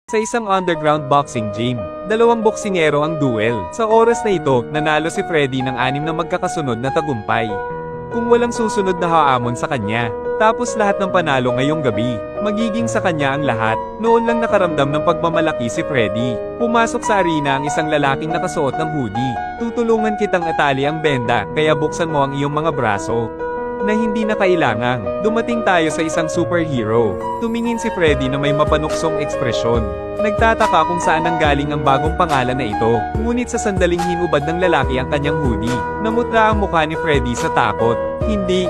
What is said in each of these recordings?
Sa isang underground boxing gym, dalawang boksingero ang duel. Sa oras na ito, nanalo si Freddy ng 6 na magkakasunod na tagumpay. Kung walang susunod na haamon sa kanya, tapos lahat ng panalo ngayong gabi, magiging sa kanya ang lahat. Noon lang nakaramdam ng pagmamalaki si Freddy. Pumasok sa arena ang isang lalaking nakasuot ng hoodie. Tutulungan kitang atali ang benda, kaya buksan mo ang iyong mga braso. Na hindi na kailangang, dumating tayo sa isang superhero. Tumingin si Freddy na may mapanuksong ekspresyon. Nagtataka kung saan nanggaling ang bagong pangalan na ito. Ngunit sa sandaling hinubad ng lalaki ang kanyang hoodie. Namutla ang mukha ni Freddy sa takot. Hindi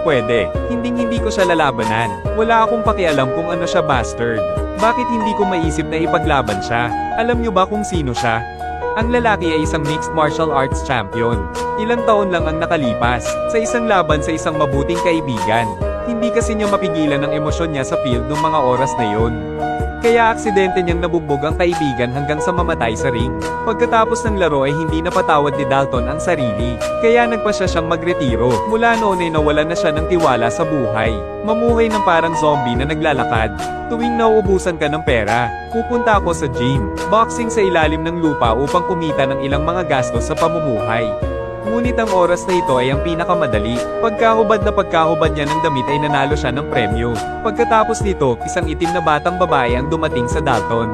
pwede. Hindi ko siya lalabanan. Wala akong pakialam kung ano siya, bastard. Bakit hindi ko maisip na ipaglaban siya? Alam niyo ba kung sino siya? Ang lalaki ay isang mixed martial arts champion. Ilang taon lang ang nakalipas, sa isang laban sa isang mabuting kaibigan. Hindi kasi niya mapigilan ang emosyon niya sa field ng mga oras na yon. Kaya aksidente niyang nabugbog ang kaibigan hanggang sa mamatay sa ring. Pagkatapos ng laro ay hindi napatawad ni Dalton ang sarili. Kaya nagpasya siyang magretiro. Mula noon ay nawalan na siya ng tiwala sa buhay. Mamuhay ng parang zombie na naglalakad. Tuwing nauubusan ka ng pera, pupunta ako sa gym, boxing sa ilalim ng lupa upang kumita ng ilang mga gastos sa pamumuhay. Ngunit ang oras na ito ay ang pinakamadali. Pagkahubad niya ng damit ay nanalo siya ng premyo. Pagkatapos nito, isang itim na batang babae ang dumating sa Dalton.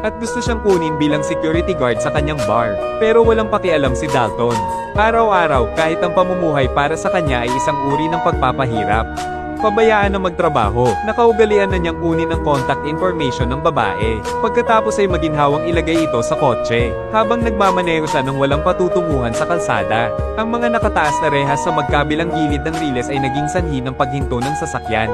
At gusto siyang kunin bilang security guard sa kanyang bar. Pero walang pakialam si Dalton. Araw-araw, kahit ang pamumuhay para sa kanya ay isang uri ng pagpapahirap. Pabayaan na magtrabaho, nakaugalian na niyang kunin ang contact information ng babae. Pagkatapos ay maginhawang ilagay ito sa kotse, habang nagmamaneho siya ng walang patutunguhan sa kalsada. Ang mga nakataas na rehas sa magkabilang gilid ng riles ay naging sanhi ng paghinto ng sasakyan.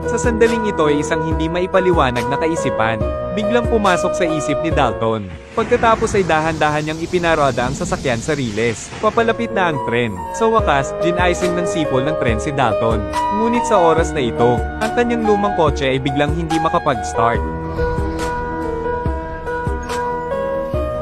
Sa sandaling ito ay isang hindi maipaliwanag na kaisipan. Biglang pumasok sa isip ni Dalton. Pagkatapos ay dahan-dahan niyang ipinaroda ang sasakyan sa riles. Papalapit na ang tren. Sa wakas, gin-icing ng sipol ng tren si Dalton. Ngunit sa oras na ito, ang kanyang lumang kotse ay biglang hindi makapag-start.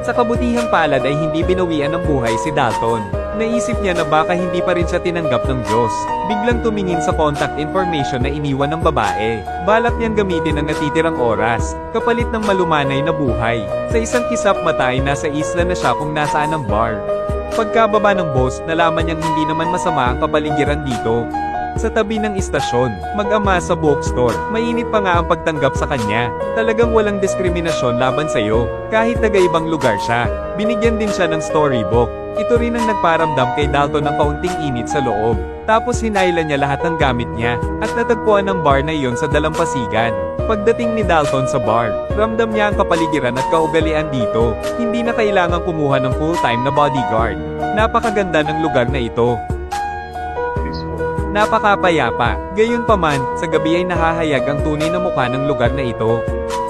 Sa kabutihang palad ay hindi binawian ng buhay si Dalton. Naisip niya na baka hindi pa rin siya tinanggap ng Diyos. Biglang tumingin sa contact information na iniwan ng babae. Balak niyang gamitin ang natitirang oras, kapalit ng malumanay na buhay. Sa isang kisap mata ay nasa isla na siya kung nasaan ang bar. Pagkababa ng boss, nalaman niyang hindi naman masama ang kapaligiran dito. Sa tabi ng istasyon, mag-ama sa bookstore, mainit pa nga ang pagtanggap sa kanya. Talagang walang diskriminasyon laban sa'yo, kahit taga-ibang lugar siya. Binigyan din siya ng storybook. Ito rin ang nagparamdam kay Dalton ng kaunting init sa loob. Tapos hinailan niya lahat ng gamit niya, at natagpuan ng bar na iyon sa dalampasigan. Pagdating ni Dalton sa bar, ramdam niya ang kapaligiran at kaugalian dito. Hindi na kailangang kumuha ng full-time na bodyguard. Napakaganda ng lugar na ito. Napakapayapa. Gayunpaman, sa gabi ay nahahayag ang tunay na mukha ng lugar na ito.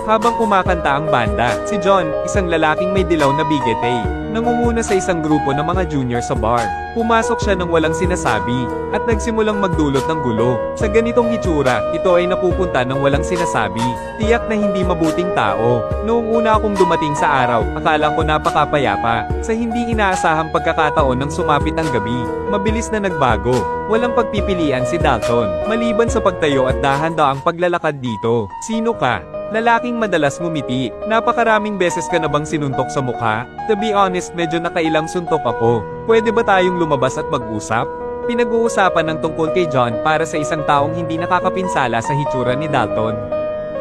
Habang kumakanta ang banda, si John, isang lalaking may dilaw na bigete, nangunguna sa isang grupo ng mga junior sa bar. Pumasok siya ng walang sinasabi, at nagsimulang magdulot ng gulo. Sa ganitong hitsura, ito ay napupunta ng walang sinasabi. Tiyak na hindi mabuting tao. Noong una akong dumating sa araw, akala ko napakapayapa. Sa hindi inaasahang pagkakataon nang sumapit ang gabi, mabilis na nagbago. Walang pagpipilian si Dalton, maliban sa pagtayo at dahan-daang paglalakad dito. Sino ka? Lalaking madalas ngumiti. Napakaraming beses ka na bang sinuntok sa mukha? To be honest, medyo nakailang suntok ako. Pwede ba tayong lumabas at mag-usap? Pinag-uusapan ng tungkol kay John para sa isang taong hindi nakakapinsala sa hitsura ni Dalton.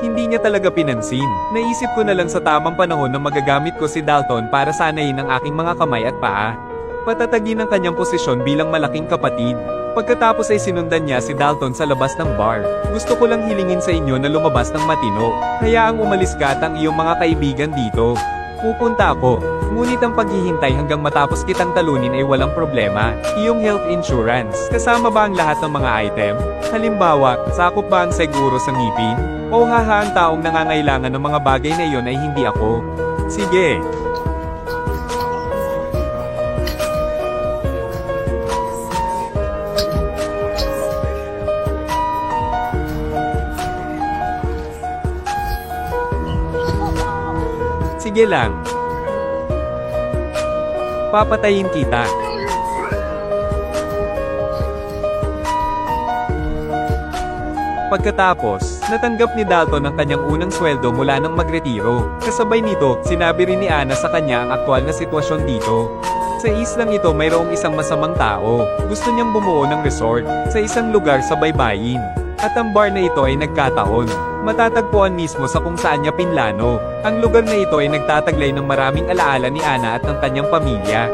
Hindi niya talaga pinansin. Naisip ko na lang sa tamang panahon na magagamit ko si Dalton para sanayin ang aking mga kamay at paa. Patatagin ang kanyang posisyon bilang malaking kapatid. Pagkatapos ay sinundan niya si Dalton sa labas ng bar. Gusto ko lang hilingin sa inyo na lumabas ng matino. Hayaang umalis ka at ang iyong mga kaibigan dito. Pupunta ako. Ngunit ang paghihintay hanggang matapos kitang talunin ay walang problema. Iyong health insurance. Kasama ba ang lahat ng mga item? Halimbawa, sakop ba ang seguro sa ngipin? O haha, ang taong nangangailangan ng mga bagay na iyon ay hindi ako? Sige. Sige lang. Papatayin kita. Pagkatapos, Natanggap ni Dalton ang kanyang unang sweldo mula nang magretiro. Kasabay nito, sinabi rin ni Anna sa kanya ang aktwal na sitwasyon dito. Sa islang ito mayroong isang masamang tao. Gusto niyang bumuo ng resort sa isang lugar sa baybayin. At ang bar na ito ay nagkataon. Matatagpuan mismo sa kung saan niya pinlano. Ang lugar na ito ay nagtataglay ng maraming alaala ni Anna at ng kanyang pamilya.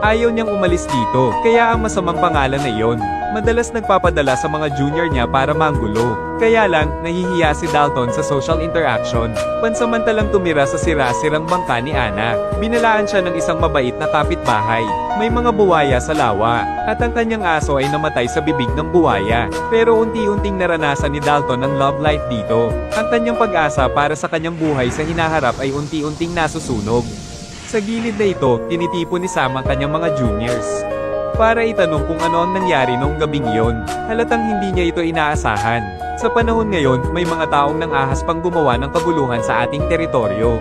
Ayaw niyang umalis dito, kaya ang masamang pangalan na iyon. Madalas nagpapadala sa mga junior niya para manggulo. Kaya lang, nahihiya si Dalton sa social interaction. Pansamantalang tumira sa sira-sirang bangka ni Anna. Binalaan siya ng isang mabait na kapitbahay. May mga buwaya sa lawa, at ang kanyang aso ay namatay sa bibig ng buwaya. Pero unti-unting naranasan ni Dalton ang love life dito. Ang kanyang pag-asa para sa kanyang buhay sa hinaharap ay unti-unting nasusunog. Sa gilid na ito, tinitipon ni Sam ang kanyang mga juniors para itanong kung ano ang nangyari noong gabing iyon. Halatang hindi niya ito inaasahan. Sa panahon ngayon, may mga taong nang-ahas pang gumawa ng kaguluhan sa ating teritoryo.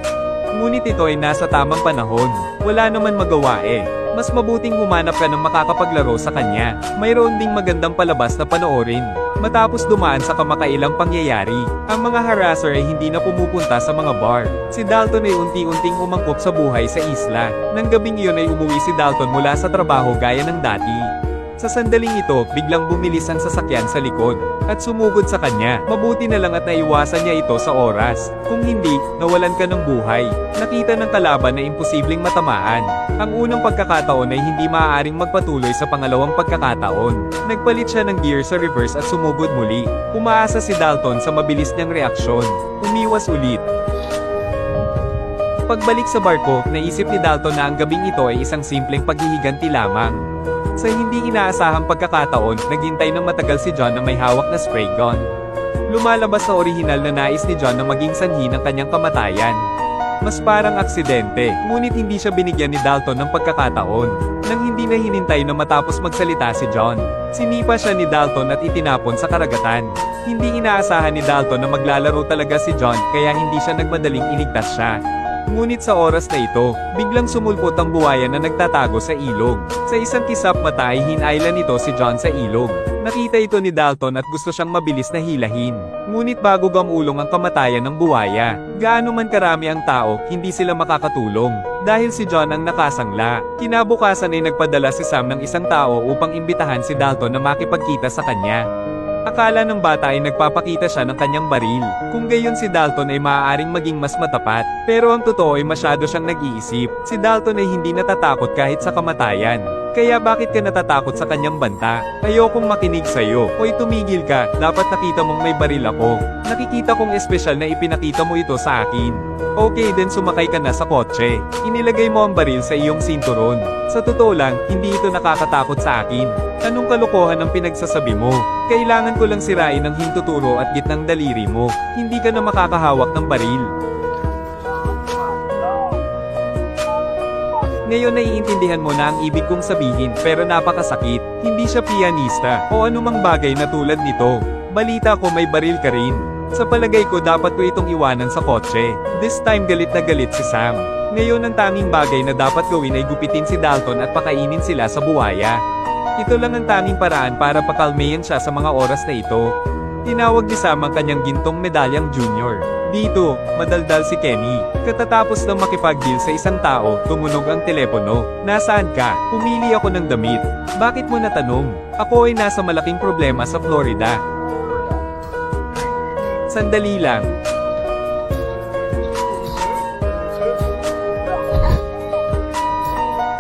Ngunit ito ay nasa tamang panahon. Wala naman magawa eh. Mas mabuting humanap ka ng makakapaglaro sa kanya. Mayroon ding magandang palabas na panoorin. Matapos dumaan sa kamakailang pangyayari, ang mga harasser ay hindi na pumupunta sa mga bar. Si Dalton ay unti-unting umangkop sa buhay sa isla. Nang gabing iyon ay umuwi si Dalton mula sa trabaho gaya ng dati. Sa sandaling ito, biglang bumilis ang sasakyan sa likod, at sumugod sa kanya. Mabuti na lang at naiwasan niya ito sa oras. Kung hindi, nawalan ka ng buhay. Nakita ng kalaban na imposibleng matamaan. Ang unang pagkakataon ay hindi maaaring magpatuloy sa pangalawang pagkakataon. Nagpalit siya ng gear sa reverse at sumugod muli. Umaasa si Dalton sa mabilis niyang reaksyon. Umiwas ulit. Pagbalik sa barko, naisip ni Dalton na ang gabing ito ay isang simpleng paghihiganti lamang. Sa hindi inaasahang pagkakataon, naghintay ng matagal si John na may hawak na spray gun. Lumalabas sa orihinal na nais ni John na maging sanhi ng kanyang kamatayan. Mas parang aksidente, ngunit hindi siya binigyan ni Dalton ng pagkakataon. Nang hindi na hinintay na matapos magsalita si John, sinipa siya ni Dalton at itinapon sa karagatan. Hindi inaasahan ni Dalton na maglalaro talaga si John, kaya hindi siya nagmadaling iligtas siya. Ngunit sa oras na ito, biglang sumulpot ang buwaya na nagtatago sa ilog. Sa isang kisap mata ay hinailan nito si John sa ilog. Nakita ito ni Dalton at gusto siyang mabilis na hilahin. Ngunit bago gamulong ang kamatayan ng buwaya, gaano man karami ang tao, hindi sila makakatulong. Dahil si John ang nakasangla. Kinabukasan ay nagpadala si Sam ng isang tao upang imbitahan si Dalton na makipagkita sa kanya. Akala ng bata ay nagpapakita siya ng kanyang baril. Kung gayon si Dalton ay maaaring maging mas matapat. Pero ang totoo ay masyado siyang nag-iisip. Si Dalton ay hindi natatakot kahit sa kamatayan. Kaya bakit ka natatakot sa kanyang banta? Ayokong makinig sa'yo. Hoy, tumigil ka. Dapat nakita mong may baril ako. Nakikita kong espesyal na ipinakita mo ito sa akin. Okay, then sumakay ka na sa kotse. Inilagay mo ang baril sa iyong sinturon. Sa totoo lang, hindi ito nakakatakot sa akin. Anong kalokohan ang pinagsasabi mo? Kailangan ko lang sirain ang hintuturo at gitnang daliri mo. Hindi ka na makakahawak ng baril. Ngayon naiintindihan mo na ang ibig kong sabihin, pero napakasakit. Hindi siya pianista, o anumang bagay na tulad nito. Balita ko may baril ka rin. Sa palagay ko dapat ko itong iwanan sa kotse. This time galit na galit si Sam. Ngayon ang tanging bagay na dapat gawin ay gupitin si Dalton at pakainin sila sa buwaya. Ito lang ang tanging paraan para pakalmayan siya sa mga oras na ito. Tinawag ni Sam ang kanyang gintong medalyang junior. Dito, madaldal si Kenny. Katatapos ng makipag-deal sa isang tao, tumunog ang telepono. Nasaan ka? Pumili ako ng damit. Bakit mo natanong? Ako ay nasa malaking problema sa Florida. Sandali lang.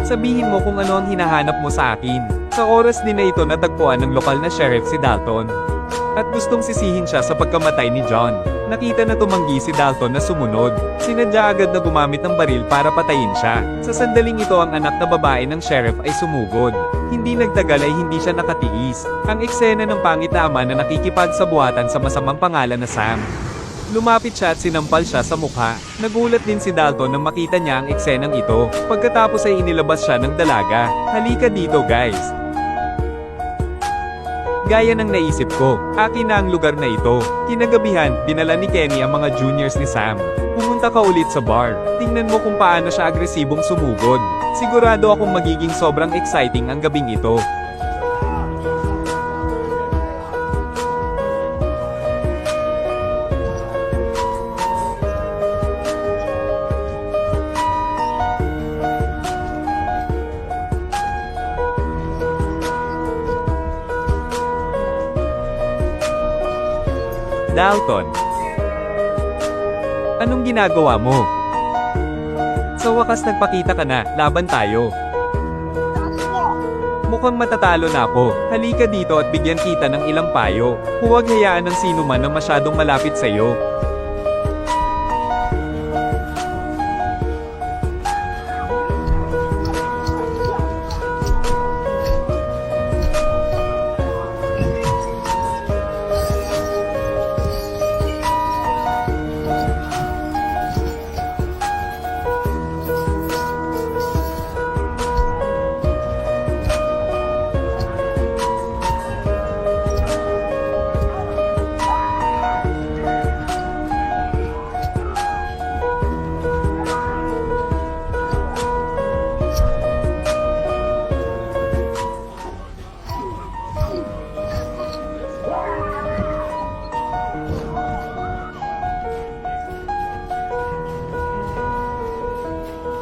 Sabihin mo kung ano ang hinahanap mo sa akin. Sa oras din na ito natagpuan ng lokal na sheriff si Dalton. At gustong sisihin siya sa pagkamatay ni John. Nakita na tumanggi si Dalton na sumunod. Sinadya agad na gumamit ng baril para patayin siya. Sa sandaling ito ang anak na babae ng sheriff ay sumugod. Hindi nagtagal ay hindi siya nakatiis. Ang eksena ng pangit na ama na nakikipagsabuhatan sa masamang pangalan na Sam. Lumapit siya at sinampal siya sa mukha. Nagulat din si Dalton nang makita niya ang eksenang ito. Pagkatapos ay inilabas siya ng dalaga. Halika dito guys. Gaya ng naisip ko, akin na ang lugar na ito. Kinagabihan, dinala ni Kenny ang mga juniors ni Sam. Pumunta ka ulit sa bar. Tingnan mo kung paano siya agresibong sumugod. Sigurado akong magiging sobrang exciting ang gabing ito. Dalton. Anong ginagawa mo? Sa wakas nagpakita ka na, laban tayo. Mukhang matatalo na ako. Halika dito at bigyan kita ng ilang payo. Huwag hayaan ng sino man na masyadong malapit sa iyo.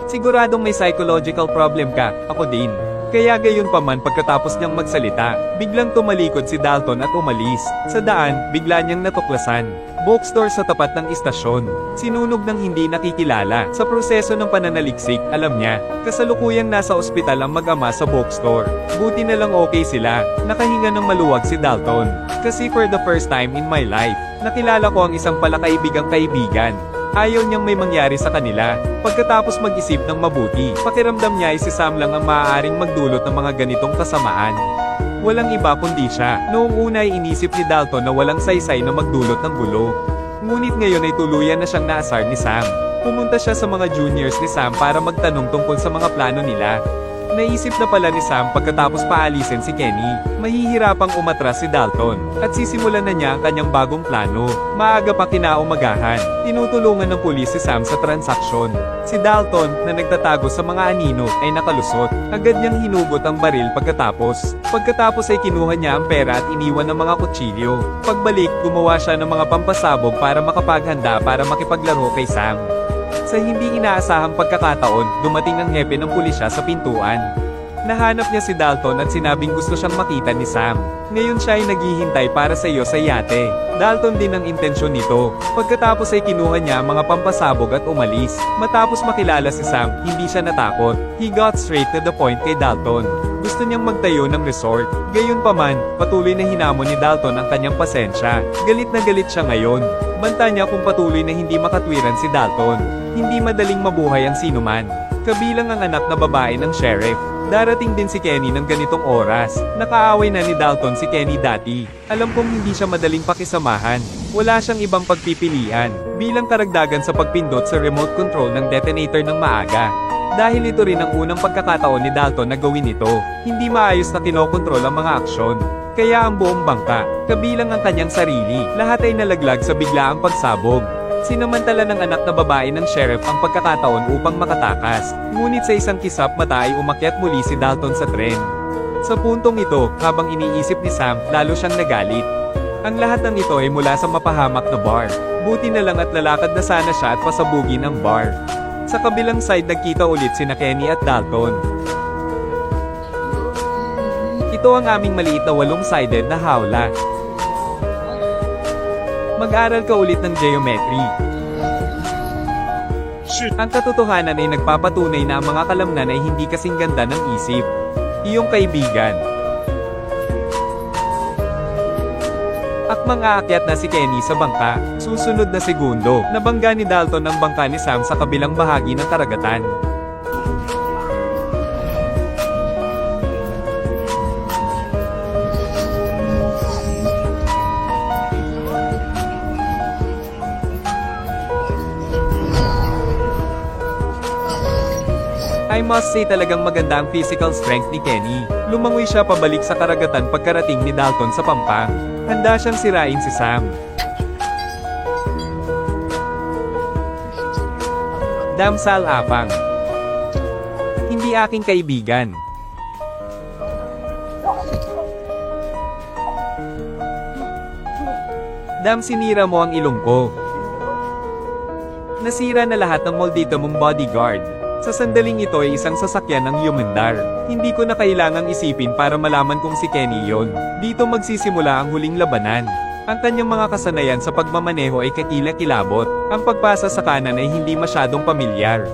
Siguradong may psychological problem ka, ako din. Kaya gayon pa man pagkatapos niyang magsalita, biglang tumalikod si Dalton at umalis. Sa daan, bigla niyang natuklasan. Bookstore sa tapat ng istasyon. Sinunog ng hindi nakikilala. Sa proseso ng pananaliksik, alam niya, kasalukuyang nasa ospital ang mag-ama sa bookstore. Buti na lang okay sila. Nakahinga ng maluwag si Dalton. Kasi for the first time in my life, nakilala ko ang isang palakaibigang kaibigan. Ayaw niyang may mangyari sa kanila. Pagkatapos mag-isip ng mabuti, pakiramdam niya ay si Sam lang ang maaaring magdulot ng mga ganitong kasamaan. Walang iba kundi siya. Noong una ay inisip ni Dalton na walang saysay na magdulot ng gulo. Ngunit ngayon ay tuluyan na siyang naasar ni Sam. Pumunta siya sa mga juniors ni Sam para magtanong tungkol sa mga plano nila. Naisip na pala ni Sam pagkatapos paalisin si Kenny. Mahihirapang umatras si Dalton, at sisimulan na niya ang kanyang bagong plano. Maaga pa kinaumagahan, tinutulungan ng pulis si Sam sa transaksyon. Si Dalton, na nagtatago sa mga anino, ay nakalusot. Agad niyang hinugot ang baril pagkatapos. Pagkatapos ay kinuha niya ang pera at iniwan ng mga kutsilyo. Pagbalik, gumawa siya ng mga pampasabog para makapaghanda para makipaglaro kay Sam. Sa hindi inaasahang pagkakataon, dumating ang hepe ng pulisya sa pintuan. Nahanap niya si Dalton at sinabing gusto siyang makita ni Sam. Ngayon siya ay naghihintay para sa iyo sa yate. Dalton din ang intensyon nito. Pagkatapos ay kinuha niya ang mga pampasabog at umalis. Matapos makilala si Sam, hindi siya natakot. He got straight to the point kay Dalton. Gusto niyang magtayo ng resort. Gayunpaman, patuloy na hinamon ni Dalton ang kanyang pasensya. Galit na galit siya ngayon. Banta niya kung patuloy na hindi makatwiran si Dalton. Hindi madaling mabuhay ang sinuman. Kabilang ang anak na babae ng sheriff. Darating din si Kenny ng ganitong oras. Nakaaway na ni Dalton si Kenny dati. Alam kong hindi siya madaling pakisamahan. Wala siyang ibang pagpipilian. Bilang karagdagan sa pagpindot sa remote control ng detonator ng maaga. Dahil ito rin ang unang pagkakataon ni Dalton na gawin ito. Hindi maayos na kinokontrol ang mga aksyon. Kaya ang buong bangka, kabilang ang kanyang sarili, lahat ay nalaglag sa biglaang pagsabog. Sinamantala ng anak na babae ng sheriff ang pagkakataon upang makatakas. Ngunit sa isang kisap mata ay umakyat muli si Dalton sa tren. Sa puntong ito, habang iniisip ni Sam, lalo siyang nagalit. Ang lahat ng ito ay mula sa mapahamak na bar. Buti na lang at lalakad na sana siya at pasabugin ang bar. Sa kabilang side nagkita ulit sina Kenny at Dalton. Ito ang aming maliit na 8-sided na hawla. Mag-aral ka ulit ng geometry. Ang katotohanan ay nagpapatunay na ang mga kalamnan ay hindi kasing ganda ng isip. Iyong kaibigan. Akmang aakyat na si Kenny sa bangka. Susunod na segundo, nabangga ni Dalton ang bangka ni Sam sa kabilang bahagi ng karagatan. I must say talagang maganda ang physical strength ni Kenny. Lumangoy siya pabalik sa karagatan pagkarating ni Dalton sa pampang. Handa siyang sirain si Sam. Damsal apang. Hindi aking kaibigan. Dam, sinira mo ang ilong ko. Nasira na lahat ng moldito mong bodyguard. Sa sandaling ito ay isang sasakyan ng Humundar. Hindi ko na kailangang isipin para malaman kung si Kenny yon. Dito magsisimula ang huling labanan. Ang kanyang mga kasanayan sa pagmamaneho ay kakilakilabot. Ang pagpasa sa kanan ay hindi masyadong pamilyar.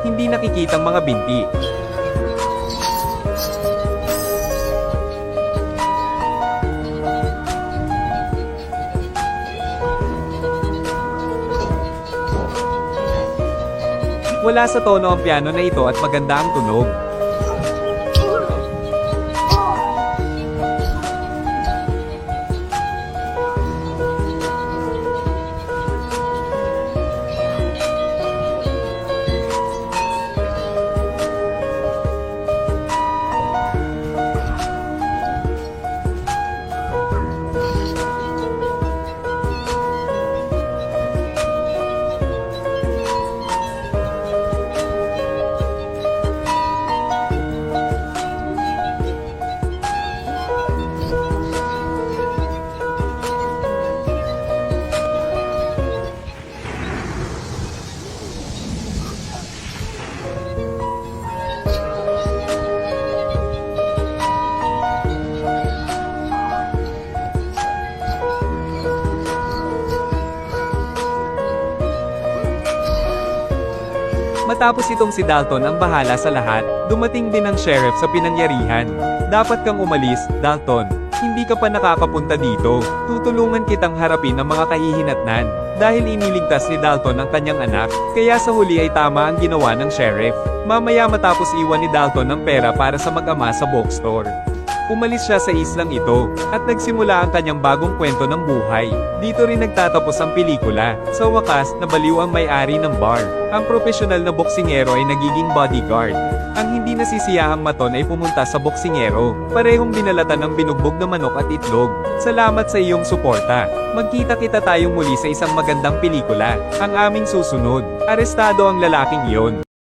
Hindi nakikitang mga binti. Wala sa tono ang piano na ito at maganda ang tunog. Matapos itong si Dalton ang bahala sa lahat, dumating din ang sheriff sa pinangyarihan. Dapat kang umalis, Dalton. Hindi ka pa nakakapunta dito. Tutulungan kitang harapin ang mga kahihinatnan. Dahil iniligtas ni Dalton ang kanyang anak, kaya sa huli ay tama ang ginawa ng sheriff. Mamaya matapos iwan ni Dalton ng pera para sa mag-ama sa bookstore. Umalis siya sa islang ito, at nagsimula ang kanyang bagong kwento ng buhay. Dito rin nagtatapos ang pelikula. Sa wakas, nabaliw ang may-ari ng bar. Ang profesional na boksingero ay nagiging bodyguard. Ang hindi nasisiyahang maton ay pumunta sa boksingero. Parehong binalatan ng binugbog na manok at itlog. Salamat sa iyong suporta. Magkita-kita tayong muli sa isang magandang pelikula. Ang aming susunod. Arestado ang lalaking iyon.